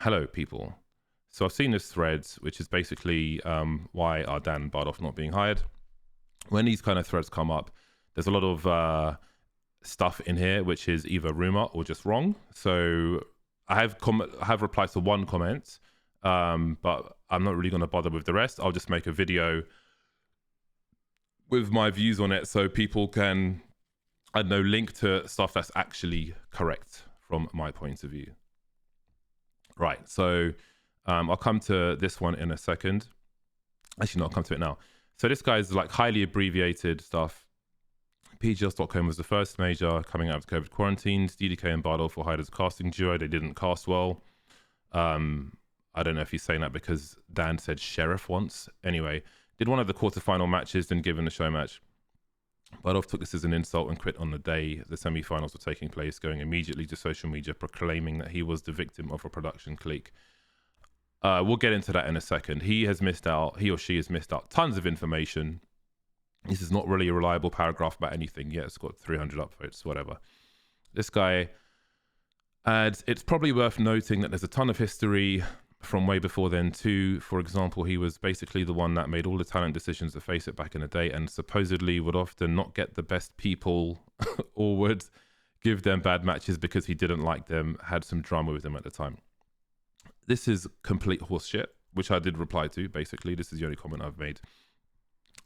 Hello, people. So I've seen this thread, which is basically why are Dan and Bardoff not being hired. When these kind of threads come up, there's a lot of stuff in here which is either rumor or just wrong. So I have replied to one comment, but I'm not really going to bother with the rest. I'll just make a video with my views on it so people can, I don't know, link to stuff that's actually correct from my point of view. Right, so I'll come to this one in a second. Actually, no, I'll come to it now. So this guy's like highly abbreviated stuff. PGL.com was the first major coming out of COVID quarantines. DDK and Bardolph were hired as a casting duo. They didn't cast well. I don't know if he's saying that because Dan said sheriff once. Anyway, did one of the quarterfinal matches, then given the show match. Bardolph took this as an insult and quit on the day the semi-finals were taking place, going immediately to social media proclaiming that he was the victim of a production clique. We'll get into that in a second. He or she has missed out tons of information. This is not really a reliable paragraph about anything. Yeah, it's got 300 upvotes, whatever. This guy adds, it's probably worth noting that there's a ton of history from way before then too. For example, he was basically the one that made all the talent decisions to face it back in the day, and supposedly would often not get the best people or would give them bad matches because he didn't like them, had some drama with them at the time. This is complete horseshit, which I did reply to. Basically, this is the only comment I've made.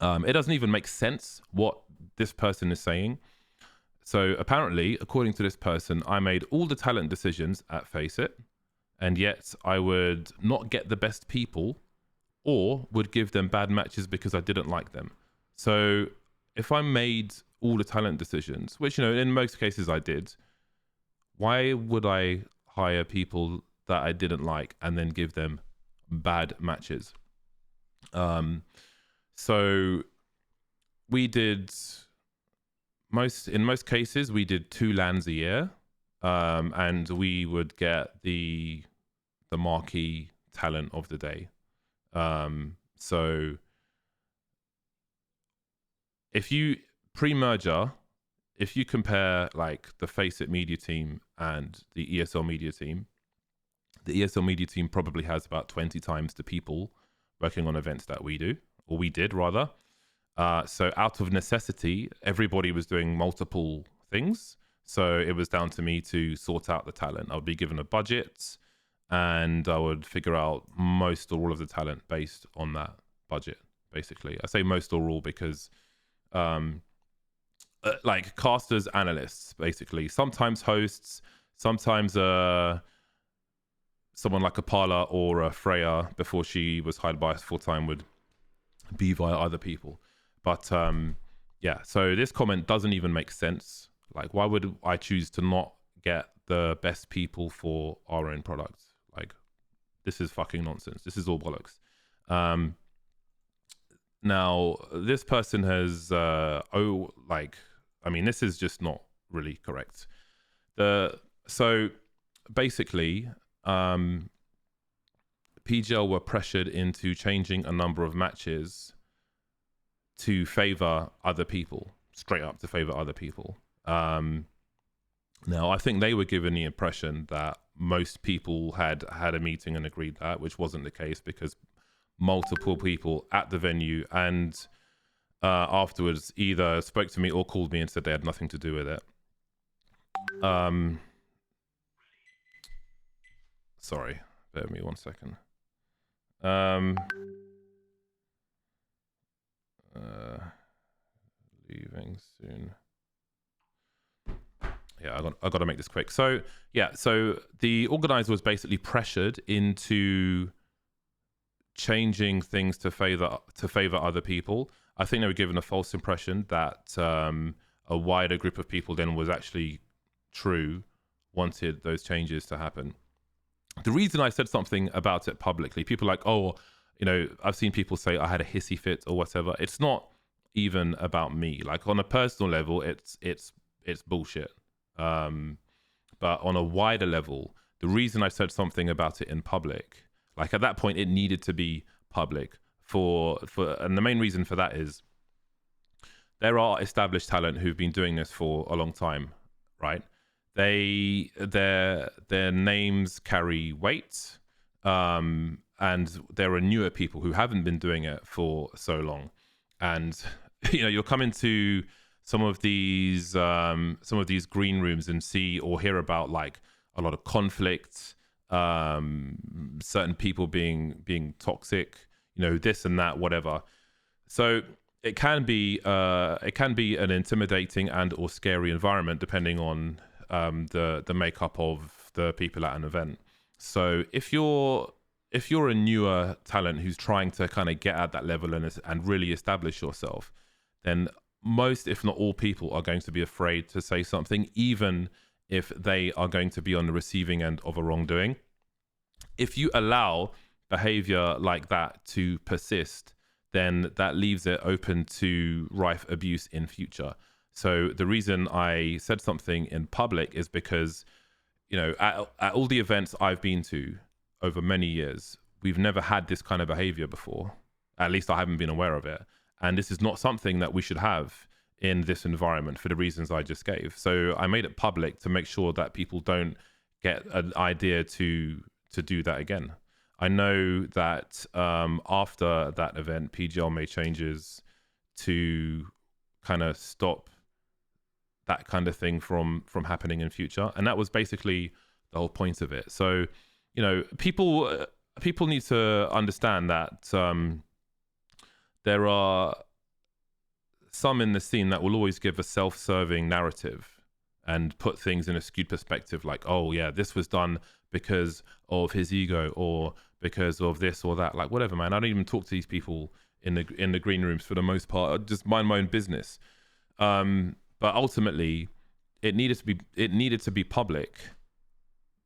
It doesn't even make sense what this person is saying. So apparently, according to this person, I made all the talent decisions at Face It, and yet I would not get the best people or would give them bad matches because I didn't like them. So if I made all the talent decisions, which, you know, in most cases I did, why would I hire people that I didn't like and then give them bad matches? So we did in most cases we did 2 lands a year, and we would get the marquee talent of the day. So if you pre-merger, if you compare like the Face It media team and the ESL media team, the ESL media team probably has about 20 times the people working on events that we do, or we did rather. So out of necessity, everybody was doing multiple things. So it was down to me to sort out the talent. I would be given a budget and I would figure out most or all of the talent based on that budget, basically. I say most or all because like casters, analysts, basically. Sometimes hosts, sometimes someone like a Parla or a Freya before she was hired by us full-time would be via other people. But yeah, so this comment doesn't even make sense. Like, why would I choose to not get the best people for our own products? Like, this is fucking nonsense. This is all bollocks. Now, this person has, this is just not really correct. So basically, PGL were pressured into changing a number of matches to favor other people, straight up to favor other people. Now, I think they were given the impression that most people had a meeting and agreed that, which wasn't the case because multiple people at the venue and afterwards either spoke to me or called me and said they had nothing to do with it. Sorry, bear with me 1 second. Leaving soon. Yeah, I got to make this quick. So yeah, so the organizer was basically pressured into changing things to favor other people. I think they were given a false impression that a wider group of people then was actually wanted those changes to happen. The reason I said something about it publicly, people are like, oh, you know, I've seen people say I had a hissy fit or whatever. It's not even about me. Like on a personal level, it's bullshit. But on a wider level, the reason I said something about it in public, like at that point, it needed to be public and the main reason for that is there are established talent who've been doing this for a long time, right? Their names carry weight. and there are newer people who haven't been doing it for so long, and you'll come into some of these green rooms and see or hear about like a lot of conflict, certain people being toxic, this and that, whatever. So it can be an intimidating and or scary environment depending on the makeup of the people at an event. So if you're a newer talent who's trying to kind of get at that level and really establish yourself, then most, if not all, people are going to be afraid to say something, even if they are going to be on the receiving end of a wrongdoing. If you allow behavior like that to persist, then that leaves it open to rife abuse in future. So the reason I said something in public is because, at all the events I've been to over many years, we've never had this kind of behavior before. At least I haven't been aware of it. And this is not something that we should have in this environment for the reasons I just gave. So I made it public to make sure that people don't get an idea to do that again. I know that after that event, PGL made changes to kind of stop that kind of thing from happening in future. And that was basically the whole point of it. So, people need to understand that there are some in the scene that will always give a self-serving narrative and put things in a skewed perspective, like, oh yeah, this was done because of his ego or because of this or that. Like, whatever, man. I don't even talk to these people in the green rooms for the most part. I just mind my own business. But ultimately, it needed to be public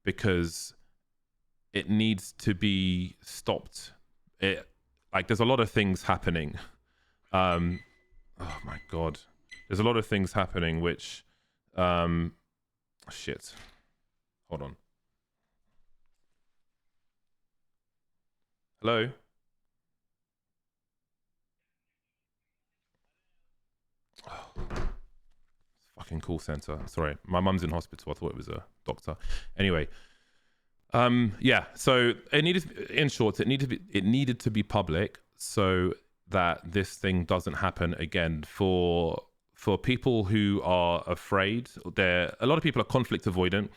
because it needs to be stopped. There's a lot of things happening. Oh my God. There's a lot of things happening which, shit. Hold on. Hello? Oh, fucking call center. Sorry. My mum's in hospital. I thought it was a doctor. Anyway. Yeah, so it needed to be public so that this thing doesn't happen again. For people who are afraid, a lot of people are conflict avoidant.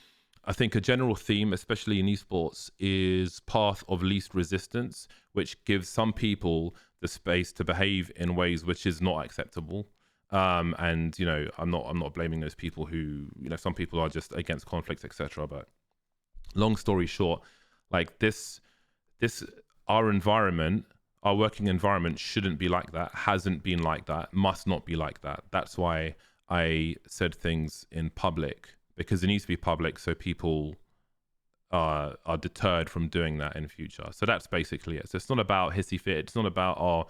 I think a general theme, especially in esports, is path of least resistance, which gives some people the space to behave in ways which is not acceptable. And I'm not blaming those people who, some people are just against conflict, etc. But long story short, like this our working environment shouldn't be like that, hasn't been like that, must not be like that. That's why I said things in public, because it needs to be public so people are deterred from doing that in future. So that's basically it. So it's not about hissy fit. It's not about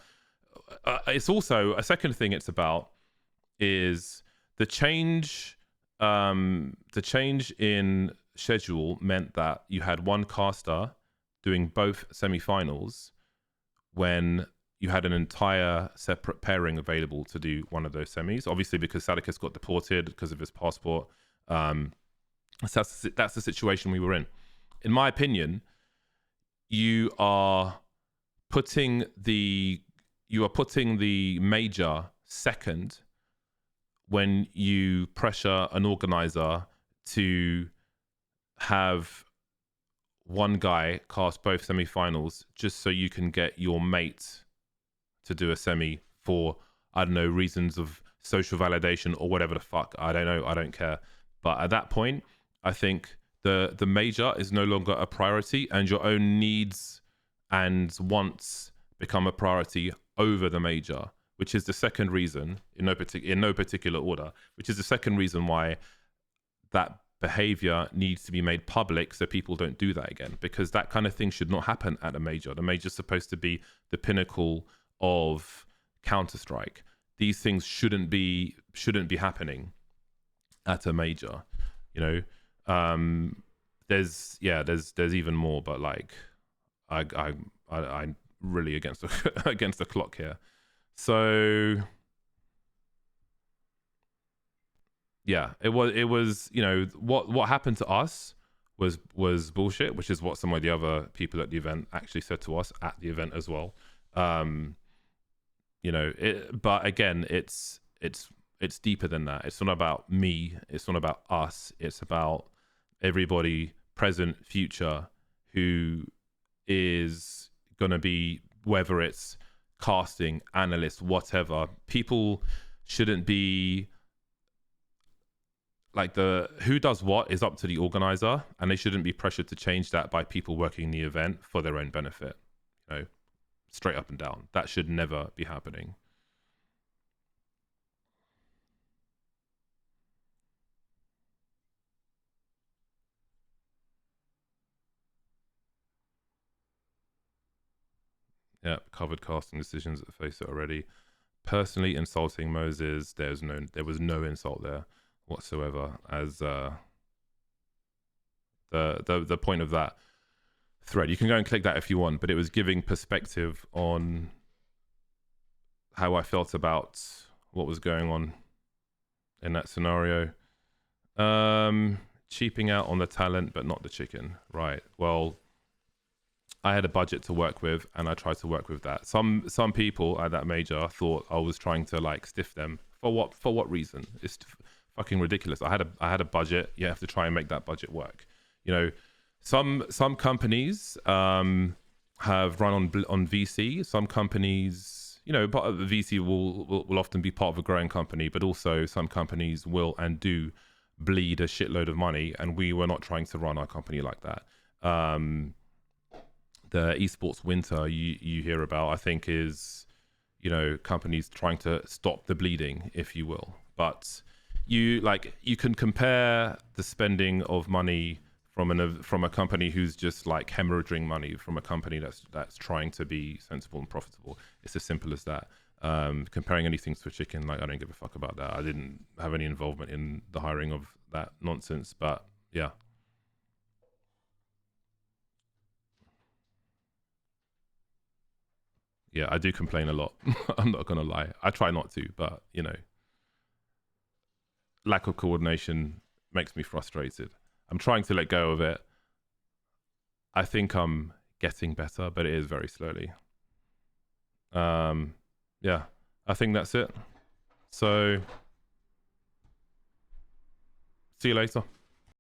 it's also a second thing it's about is the change in schedule meant that you had one caster doing both semi-finals when you had an entire separate pairing available to do one of those semis. Obviously, because Sadicus got deported because of his passport. So that's the situation we were in. In my opinion, you are putting the major second when you pressure an organizer to have one guy cast both semi-finals just so you can get your mate to do a semi for, I don't know, reasons of social validation or whatever the fuck. I don't know. I don't care. But at that point, I think the major is no longer a priority, and your own needs and wants become a priority over the major, which is the second reason, in no particular order, which is the second reason why that behavior needs to be made public so people don't do that again, because that kind of thing should not happen at a major. The major is supposed to be the pinnacle of Counter-Strike. These things shouldn't be happening at a major, there's even more, but like I'm really against the clock here. So yeah, it was what happened to us was bullshit, which is what some of the other people at the event actually said to us at the event as well. You know, but again, it's deeper than that. It's not about me. It's not about us. It's about everybody, present, future, who is going to be, whether it's casting, analysts, whatever. People shouldn't be like, the who does what is up to the organizer, and they shouldn't be pressured to change that by people working the event for their own benefit. You know, straight up and down. That should never be happening. Yeah, covered casting decisions that face it already. Personally insulting Moses, there was no insult there whatsoever. As the point of that thread, you can go and click that if you want, but it was giving perspective on how I felt about what was going on in that scenario. Cheaping out on the talent but not the chicken, right? Well, I had a budget to work with, and I tried to work with that. Some people at that major thought I was trying to like stiff them. For what reason? It's fucking ridiculous. I had a budget. You have to try and make that budget work. You know, some companies have run on VC. Some companies, you know, but VC will often be part of a growing company, but also some companies will and do bleed a shitload of money, and we were not trying to run our company like that. The esports winter you hear about, I think, is, you know, companies trying to stop the bleeding, if you will. But you can compare the spending of money from a company who's just like hemorrhaging money from a company that's trying to be sensible and profitable. It's as simple as that. Comparing anything to a chicken, like, I don't give a fuck about that. I didn't have any involvement in the hiring of that nonsense, but yeah. Yeah, I do complain a lot. I'm not gonna lie. I try not to, but you know, lack of coordination makes me frustrated. I'm trying to let go of it. I think I'm getting better, but it is very slowly. Yeah, I think that's it. So, see you later.